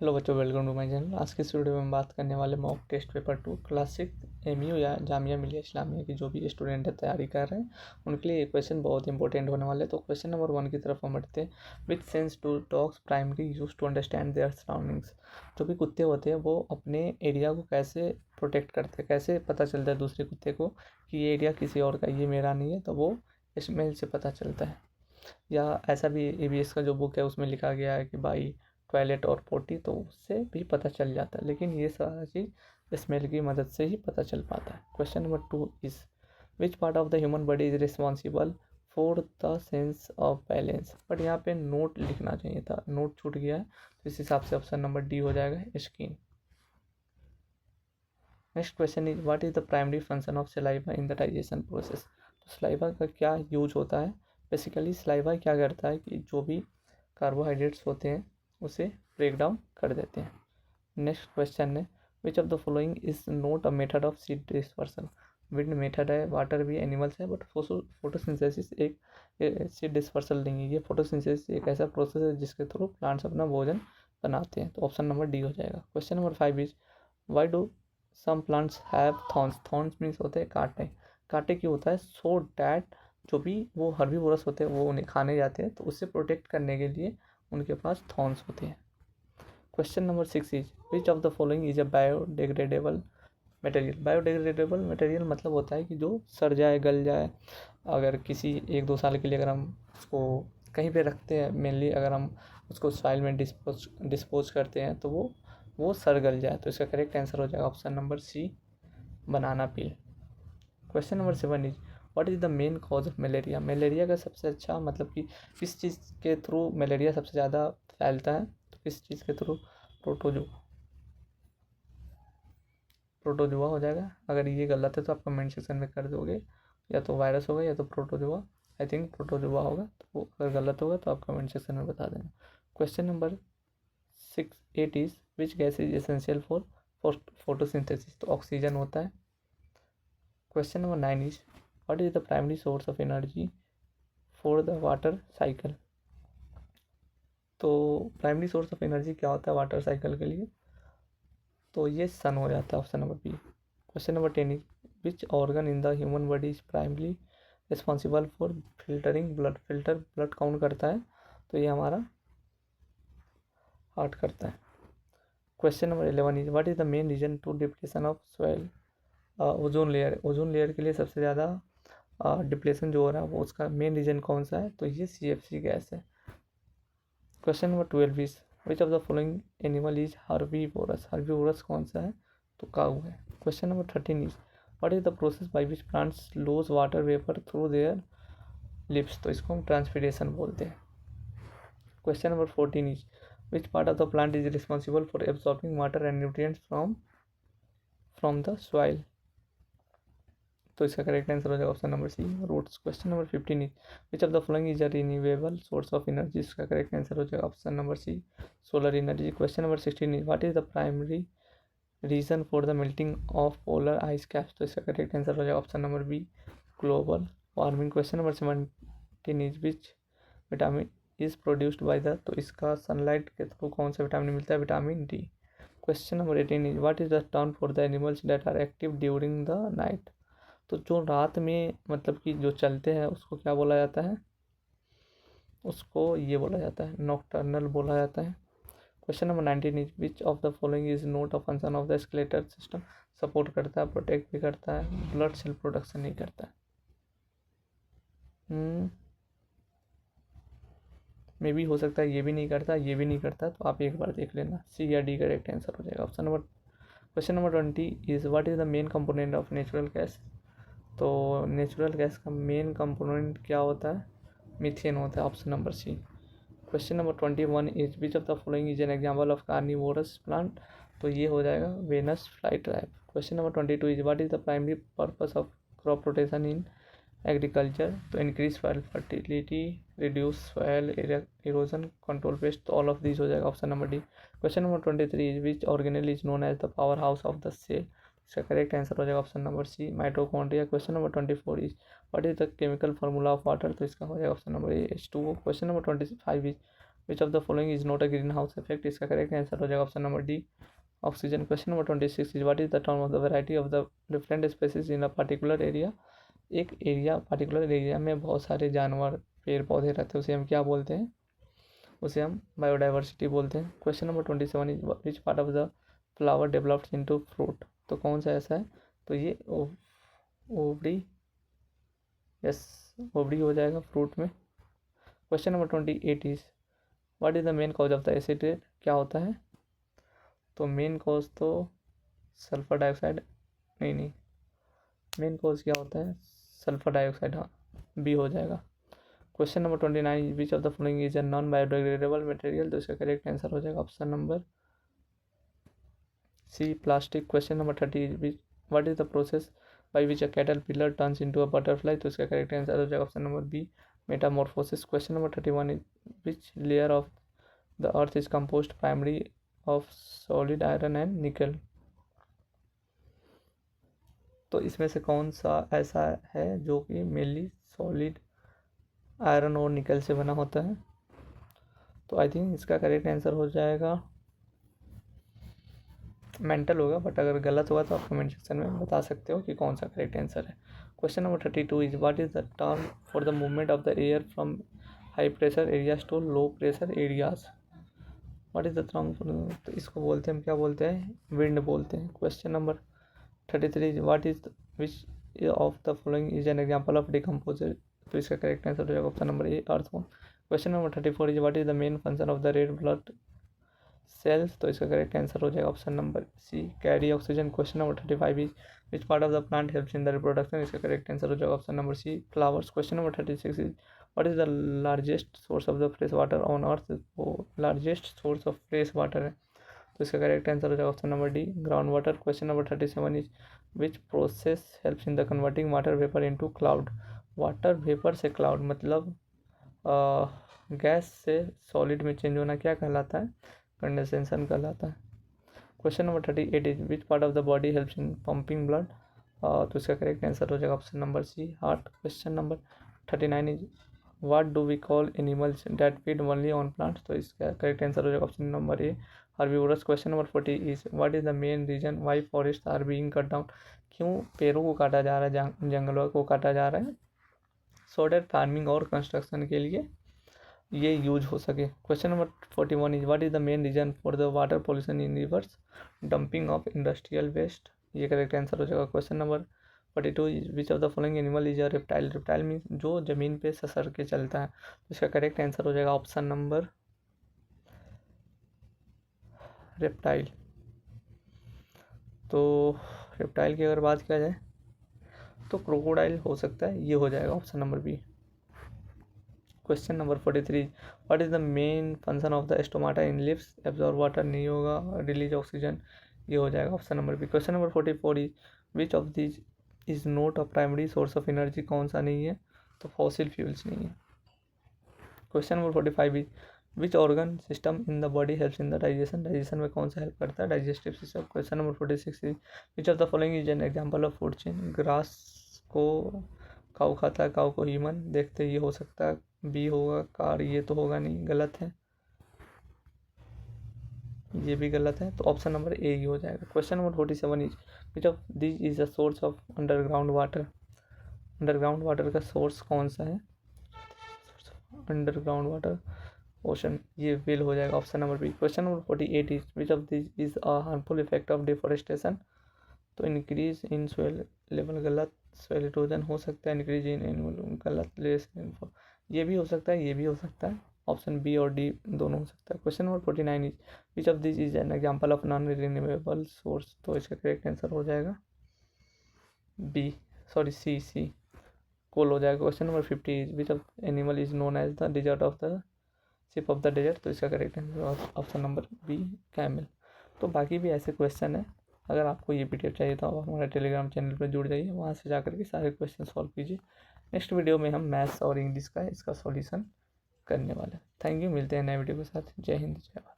Hello बच्चों, welcome to my channel. आज के इस वीडियो में हम बात करने वाले मॉक टेस्ट पेपर 2 क्लासिक एमयू या जामिया मिलिया इस्लामिया की जो भी स्टूडेंट है तैयारी कर रहे हैं उनके लिए ये क्वेश्चन बहुत इंपॉर्टेंट होने वाले हैं। तो क्वेश्चन नंबर 1 की तरफ हम बढ़ते हैं। Which sense do dogs primary use to understand their surroundings. जो भी कुत्ते होते हैं वो अपने एरिया को कैसे प्रोटेक्ट करते हैं, कैसे पता चलता है दूसरे कुत्ते को कि ये एरिया किसी और का, ये मेरा नहीं है, तो वो स्मेल से पता चलता है। या ऐसा भी एबीएस का जो बुक है उसमें लिखा गया है कि भाई टॉयलेट और पोटी, तो उससे भी पता चल जाता है, लेकिन ये सारा चीज़ स्मेल की मदद से ही पता चल पाता है। Question number 2 is which part of the human body is responsible for the sense of balance. But यहाँ पे नोट लिखना चाहिए था, नोट छूट गया है, तो इस हिसाब से ऑप्शन नंबर डी हो जाएगा, skin. Next question is what is the primary function of saliva in the digestion process. तो सलाइवा का क्या यूज होता है। बेसिकली सलाइवा क्या करता है कि जो भी कार्बोहाइड्रेट्स होते हैं उसे ब्रेक डाउन कर देते हैं। नेक्स्ट क्वेश्चन है विच of the following is not a method of seed dispersal. Wind method है, वाटर भी एनिमल्स है, बट फोटोसिंथेसिस एक सीड डिस्पर्सल नहीं है। ये फोटोसिंथेसिस एक ऐसा प्रोसेस है जिसके थ्रू प्लांट्स अपना भोजन बनाते हैं। तो ऑप्शन नंबर डी हो जाएगा। Question number 5 is why do some plants have thorns. Thorns means होते हैं कांटे। कांटे क्यों होता है, सो डैट जो भी वो हर्बीवोरस होते हैं वो उन्हें खाने जाते हैं, तो उससे प्रोटेक्ट करने के लिए उनके पास थॉर्न्स होते हैं। Question number 6 is which of the following is a biodegradable material. Biodegradable material मतलब होता है कि जो सड़ जाए, गल जाए। अगर किसी 1-2 साल के लिए अगर हम उसको कहीं पे रखते हैं, मेनली अगर हम उसको सॉइल में डिस्पोज करते हैं तो वो सड़ गल जाए। तो इसका करेक्ट आंसर हो जाएगा option number C, banana peel. Question number 7 is what is the main cause of malaria. Malaria का सबसे अच्छा मतलब कि किस चीज़ के थ्रू मलेरिया सबसे ज़्यादा फैलता है, तो किस चीज़ के थ्रू, प्रोटोजुआ हो जाएगा। अगर ये गलत है तो आप कमेंट सेक्शन में कर दोगे, या तो वायरस होगा या तो प्रोटोजुआ। आई थिंक प्रोटोजुआ होगा, तो अगर गलत होगा तो आप कमेंट सेक्शन में बता देना। Question number 8 is which gas is essential for photosynthesis. तो ऑक्सीजन होता है। Question number 9 is what is the primary source of energy for the water cycle. तो प्राइमरी सोर्स ऑफ एनर्जी क्या होता है वाटर साइकिल के लिए, तो ये सन हो जाता है, option number B. Question number 10 is which organ in the human body is primary responsible for filtering blood. Filter blood count करता है, तो ये हमारा हार्ट करता है। Question number 11 is what is the main reason to depression of soil. Ozone layer. Ozone layer के लिए सबसे ज़्यादा डिप्रेशन जो हो रहा है वो उसका मेन रीजन कौन सा है, तो ये CFC गैस है। Question number 12 is which of the following animal is herbivorous. Herbivorous कौन सा है, तो काऊ है। Question number 13 is what is the process by which plants lose water vapour through their lips. तो इसको हम ट्रांसपीरेशन बोलते हैं। Question number 14 is which part of the plant is responsible for absorbing water and nutrients from the soil. तो इसका correct answer हो जाएगा option number C, roots. Question number 15 is which of the following is a renewable source of energy. इसका correct answer हो जाएगा option number C, solar energy. Question number 16 is what is the primary reason for the melting of polar ice caps. तो इसका correct answer हो जाएगा option number B, global warming. Question number 17 is which vitamin is produced by the. तो इसका sunlight के through कौन सा vitamin मिलता है, vitamin D. Question number 18 is what is the term for the animals that are active during the night. तो जो रात में मतलब कि जो चलते हैं उसको क्या बोला जाता है, उसको ये बोला जाता है नॉकटर्नल बोला जाता है। Question number 19 is which of the following is not a function of the skeletal system. Support करता है, प्रोटेक्ट भी करता है, ब्लड सेल प्रोडक्शन नहीं करता है। मे भी हो सकता है ये भी नहीं करता, ये भी नहीं करता, तो आप एक बार देख लेना, सी या डी करेक्ट आंसर हो जाएगा option number. Question number 20 is what is the main component of natural gas. तो नेचुरल गैस का मेन कंपोनेंट क्या होता है, मीथेन होता है, option number C. Question number 21 is which of the following is an example of carnivorous plant. तो ये हो जाएगा Venus flytrap. Question number 22 is what is the primary purpose of crop rotation in agriculture. तो increase soil fertility, reduce soil erosion, control pest. तो all of this हो जाएगा option number D. Question number 23 is which organelle is known as the power house of the cell. इसका correct answer हो जाएगा option number C, mitochondria. Question number 24 is what is the chemical formula of water. तो इसका हो जाएगा option number A, H2O। Question number 25 is which of the following is not a green house effect, इसका correct answer हो जाएगा option number D oxygen. Question number 26 is what is the term of the variety of the different species in a particular area. एक area particular area में बहुत सारे जानवर पेड़ पौधे रहते हैं, उसे हम क्या बोलते हैं, उसे हम बायोडाइवर्सिटी बोलते हैं। Question number 27 is which part of the flower developed into fruit, तो कौन सा ऐसा है, तो ये ओवरी, यस ओवरी हो जाएगा फ्रूट में। Question number 28 is what is the main cause of the acid rain, क्या होता है, तो मेन कॉज तो सल्फर डाइऑक्साइड, नहीं मेन कॉज क्या होता है, सल्फर डाइऑक्साइड, हाँ बी हो जाएगा। Question number 29 which of the following is a non biodegradable material, तो इसका करेक्ट आंसर हो जाएगा option number C plastic. Question number 30 what is the process by which a caterpillar turns into a butterfly, तो इसका correct answer हो जाएगा option number B metamorphosis. Question number 31 is which layer of the earth is composed primary of solid iron and nickel, तो इसमें से कौन सा ऐसा है जो कि मेनली सॉलिड आयरन और निकल से बना होता है, तो आई थिंक इसका करेक्ट आंसर हो जाएगा मेंटल होगा, बट अगर गलत होगा तो आप कमेंट सेक्शन में बता सकते हो कि कौन सा करेक्ट आंसर है। Question number 32 is what is the term for the movement of the air from high pressure areas to low pressure areas, what is the term, तो इसको बोलते हैं, हम क्या बोलते हैं, विंड बोलते हैं। Question number 33 is what is which of the following is an example of decomposer, तो इसका करेक्ट आंसर हो जाएगा option number A earthworm. Question number 34 is what is the main function of the red blood cells, तो इसका correct answer हो जाएगा option number C carry oxygen. Question number 35 is which part of the plant helps in the reproduction, इसका correct answer हो जाएगा option number C flowers. Question number 36 is what is the largest source of the fresh water on earth, वो largest source of fresh water है, तो इसका correct answer हो जाएगा option number D ground water. Question number 37 is which process helps in the converting water vapour into cloud, water vapour से cloud मतलब gas से solid में चेंज होना क्या कहलाता है, कंडेंसेशन कहलाता है। Question number 38 is which part of the body helps in pumping blood, तो इसका करेक्ट आंसर हो जाएगा option number C heart. Question number 39 is what do we call animals that feed only on plants, तो इसका correct answer हो जाएगा option number A herbivorous. Question number 40 is what is the main reason why forest are being cut down, क्यों पेड़ों को काटा जा रहा है, जंगलों को काटा जा रहा है, सो दैट फार्मिंग और कंस्ट्रक्शन के लिए ये यूज हो सके। Question number 41 is what is the main reason for the water pollution in rivers, dumping of industrial waste, ये करेक्ट आंसर हो जाएगा। Question number 42 is which of the following animal is a reptile, reptile means जो जमीन पे ससर के चलता है, तो इसका करेक्ट आंसर हो जाएगा ऑप्शन नंबर रेप्टाइल। तो रेप्टाइल की अगर बात किया जाए तो क्रोकोडाइल हो सकता है, ये हो जाएगा option number B. Question number 43 what is the main function of the stomata in lips, absorb water नहीं होगा, रिलीज ऑक्सीजन, ये हो जाएगा option number B. Question number 44 is which of this is not a primary source of energy, कौन सा नहीं है, तो फॉसिल फ्यूल्स नहीं है। Question number 45 is which organ system in the body helps in the digestion, digestion में कौन सा हेल्प करता है, digestive system. Question number 46 is which of the following is an example of food chain, grass को काऊ खाता है, काऊ को human देखते, ये हो सकता है, बी होगा कार, ये तो होगा नहीं, गलत है, ये भी गलत है, तो ऑप्शन नंबर ए ही हो जाएगा। Question number 47 is which of this is the source of underground water, underground water का सोर्स कौन सा है, अंडरग्राउंड वाटर ओशन, ये वेल हो जाएगा option number B. Question number 48 is which of this is a harmful effect of deforestation, तो increase in soil level, गलत, soil erosion हो सकता है, इंक्रीज इन एनुअल गलत, लेस रेनफॉल, ये भी हो सकता है, ये भी हो सकता है, ऑप्शन बी और डी दोनों हो सकता है। Question number 49 is which of this is an example of non renewable source, तो इसका करेक्ट आंसर हो जाएगा बी, सॉरी सी कोल हो जाएगा। Question number 50 is which of animal is known as the desert of the ship of the desert, तो इसका correct answer option number B camel. तो बाकी भी ऐसे क्वेश्चन है, अगर आपको ये पीडीएफ चाहिए तो आप हमारे टेलीग्राम चैनल पर जुड़ जाइए, वहाँ से जाकर के सारे क्वेश्चन सॉल्व कीजिए। नेक्स्ट वीडियो में हम मैथ्स और इंग्लिश का इसका सॉल्यूशन करने वाले हैं। थैंक यू, मिलते हैं नए वीडियो के साथ। जय हिंद जय भारत।